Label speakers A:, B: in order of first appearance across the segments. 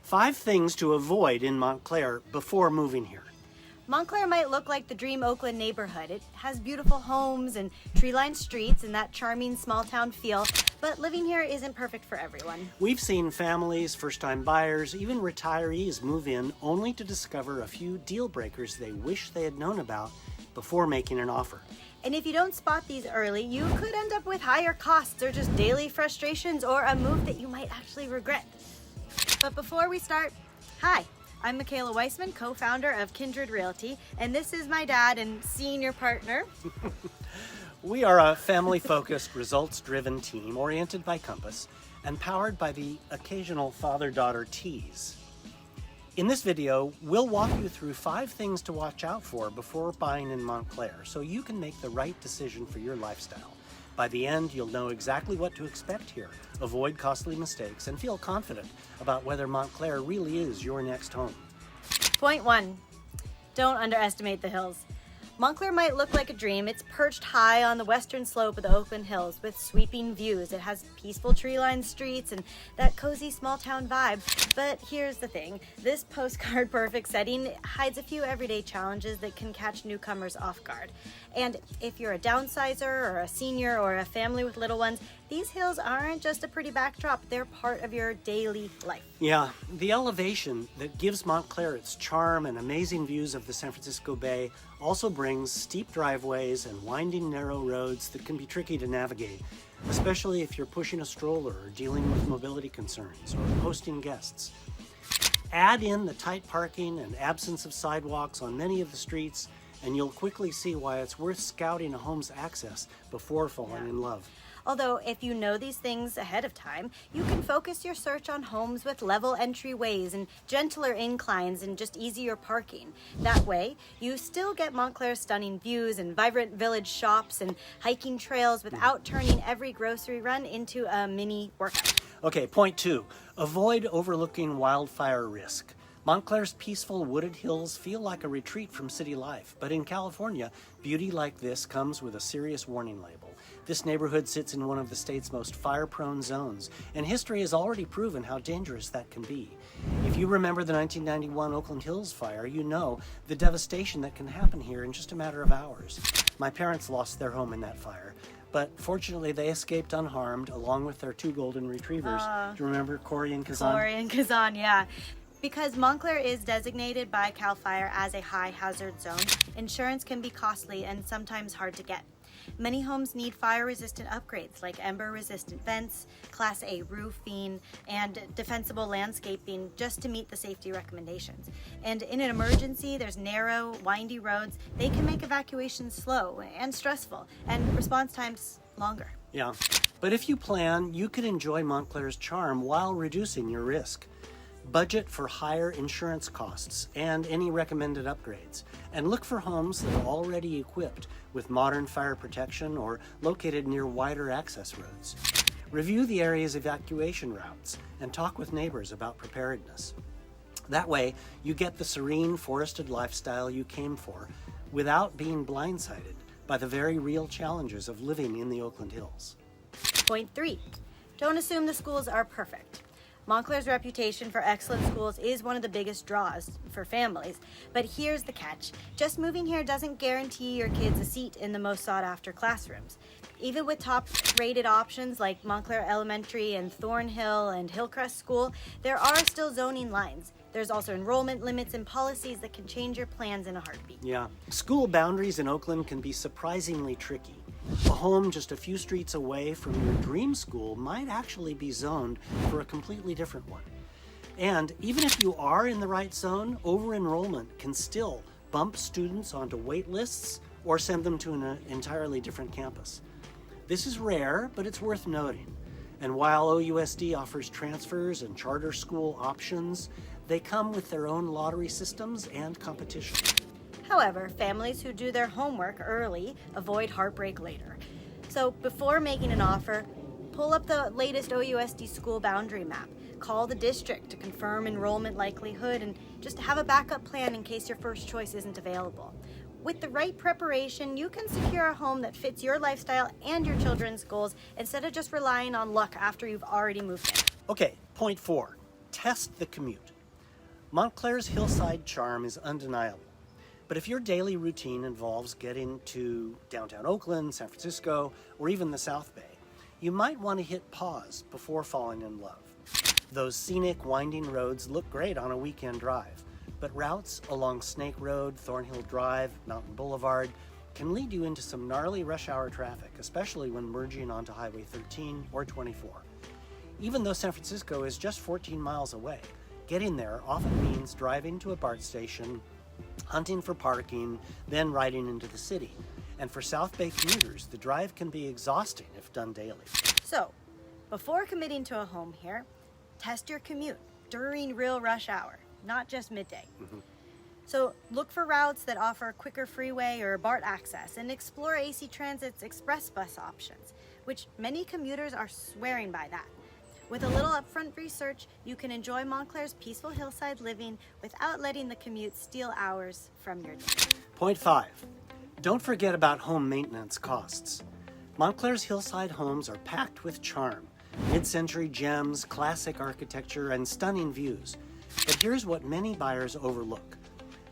A: 5 things to avoid in Montclair before moving here.
B: Montclair might look like the dream Oakland neighborhood. It has beautiful homes and tree-lined streets and that charming small-town feel, but living here isn't perfect for everyone.
A: We've seen families, first-time buyers, even retirees move in only to discover a few deal breakers they wish they had known about before making an offer.
B: And if you don't spot these early, you could end up with higher costs or just daily frustrations or a move that you might actually regret. But before we start, hi. I'm Michaela Weissman, co-founder of Kindred Realty, and this is my dad and senior partner.
A: We are a family-focused, results-driven team oriented by compass and powered by the occasional father-daughter tease. In this video, we'll walk you through 5 things to watch out for before buying in Montclair so you can make the right decision for your lifestyle. By the end, you'll know exactly what to expect here, avoid costly mistakes, and feel confident about whether Montclair really is your next home.
B: Point 1, don't underestimate the hills. Montclair might look like a dream. It's perched high on the western slope of the Oakland Hills with sweeping views. It has peaceful tree-lined streets and that cozy small-town vibe. But here's the thing. This postcard-perfect setting hides a few everyday challenges that can catch newcomers off guard. And if you're a downsizer or a senior or a family with little ones, these hills aren't just a pretty backdrop. They're part of your daily life.
A: Yeah, the elevation that gives Montclair its charm and amazing views of the San Francisco Bay also brings steep driveways and winding narrow roads that can be tricky to navigate, especially if you're pushing a stroller or dealing with mobility concerns or hosting guests. Add in the tight parking and absence of sidewalks on many of the streets, and you'll quickly see why it's worth scouting a home's access before falling in love.
B: Although, if you know these things ahead of time, you can focus your search on homes with level entryways and gentler inclines and just easier parking. That way, you still get Montclair's stunning views and vibrant village shops and hiking trails without turning every grocery run into a mini workout.
A: Okay, point 2, avoid overlooking wildfire risk. Montclair's peaceful wooded hills feel like a retreat from city life, but in California, beauty like this comes with a serious warning label. This neighborhood sits in one of the state's most fire-prone zones, and history has already proven how dangerous that can be. If you remember the 1991 Oakland Hills fire, you know the devastation that can happen here in just a matter of hours. My parents lost their home in that fire, but fortunately they escaped unharmed along with their 2 golden retrievers. Do you remember Corey and Kazan?
B: Corey and Kazan, yeah. Because Montclair is designated by CAL FIRE as a high hazard zone, insurance can be costly and sometimes hard to get. Many homes need fire-resistant upgrades like ember-resistant vents, Class A roofing, and defensible landscaping just to meet the safety recommendations. And in an emergency, there's narrow, windy roads. They can make evacuations slow and stressful, and response times longer.
A: Yeah, but if you plan, you can enjoy Montclair's charm while reducing your risk. Budget for higher insurance costs and any recommended upgrades, and look for homes that are already equipped with modern fire protection or located near wider access roads. Review the area's evacuation routes and talk with neighbors about preparedness. That way, you get the serene, forested lifestyle you came for without being blindsided by the very real challenges of living in the Oakland Hills.
B: Point 3, don't assume the schools are perfect. Montclair's reputation for excellent schools is one of the biggest draws for families. But here's the catch. Just moving here doesn't guarantee your kids a seat in the most sought-after classrooms. Even with top-rated options like Montclair Elementary and Thornhill and Hillcrest School, there are still zoning lines. There's also enrollment limits and policies that can change your plans in a heartbeat.
A: Yeah, school boundaries in Oakland can be surprisingly tricky. A home just a few streets away from your dream school might actually be zoned for a completely different one. And even if you are in the right zone, over-enrollment can still bump students onto wait lists or send them to an entirely different campus. This is rare, but it's worth noting. And while OUSD offers transfers and charter school options, they come with their own lottery systems and competition.
B: However, families who do their homework early avoid heartbreak later. So before making an offer, pull up the latest OUSD school boundary map. Call the district to confirm enrollment likelihood and just have a backup plan in case your first choice isn't available. With the right preparation, you can secure a home that fits your lifestyle and your children's goals instead of just relying on luck after you've already moved in.
A: Okay, point 4, test the commute. Montclair's hillside charm is undeniable. But if your daily routine involves getting to downtown Oakland, San Francisco, or even the South Bay, you might want to hit pause before falling in love. Those scenic, winding roads look great on a weekend drive, but routes along Snake Road, Thornhill Drive, Mountain Boulevard can lead you into some gnarly rush hour traffic, especially when merging onto Highway 13 or 24. Even though San Francisco is just 14 miles away, getting there often means driving to a BART station, hunting for parking, then riding into the city. And for South Bay commuters, the drive can be exhausting if done daily.
B: So, before committing to a home here, test your commute during real rush hour, not just midday. So look for routes that offer quicker freeway or BART access, and explore AC Transit's express bus options, which many commuters are swearing by that. With a little upfront research, you can enjoy Montclair's peaceful hillside living without letting the commute steal hours from your day.
A: Point 5. Don't forget about home maintenance costs. Montclair's hillside homes are packed with charm, mid-century gems, classic architecture, and stunning views. But here's what many buyers overlook.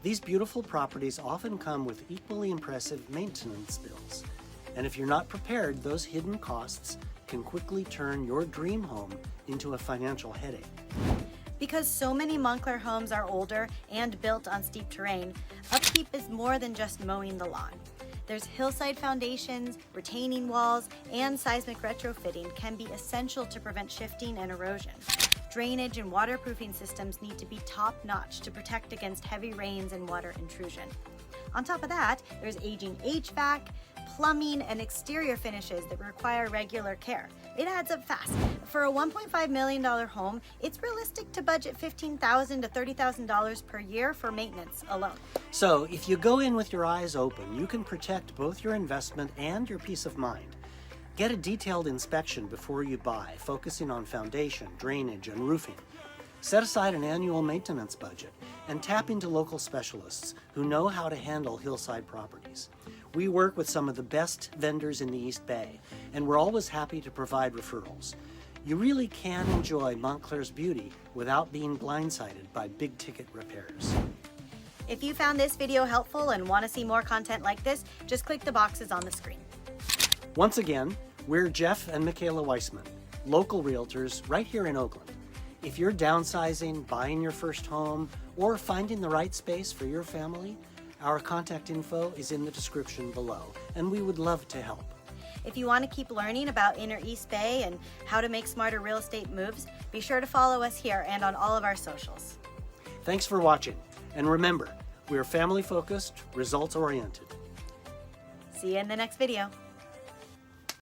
A: These beautiful properties often come with equally impressive maintenance bills. And if you're not prepared, those hidden costs can quickly turn your dream home into a financial headache.
B: Because so many Montclair homes are older and built on steep terrain, upkeep is more than just mowing the lawn. There's hillside foundations, retaining walls, and seismic retrofitting can be essential to prevent shifting and erosion. Drainage and waterproofing systems need to be top-notch to protect against heavy rains and water intrusion. On top of that, there's aging HVAC, plumbing, and exterior finishes that require regular care. It adds up fast. For a $1.5 million home, it's realistic to budget $15,000 to $30,000 per year for maintenance alone.
A: So, if you go in with your eyes open, you can protect both your investment and your peace of mind. Get a detailed inspection before you buy, focusing on foundation, drainage, and roofing. Set aside an annual maintenance budget and tap into local specialists who know how to handle hillside properties. We work with some of the best vendors in the East Bay, and we're always happy to provide referrals. You really can enjoy Montclair's beauty without being blindsided by big-ticket repairs.
B: If you found this video helpful and want to see more content like this, just click the boxes on the screen.
A: Once again, we're Jeff and Michaela Weissman, local realtors right here in Oakland. If you're downsizing, buying your first home, or finding the right space for your family, our contact info is in the description below, and we would love to help.
B: If you want to keep learning about Inner East Bay and how to make smarter real estate moves, be sure to follow us here and on all of our socials.
A: Thanks for watching, and remember, we're family-focused, results-oriented.
B: See you in the next video.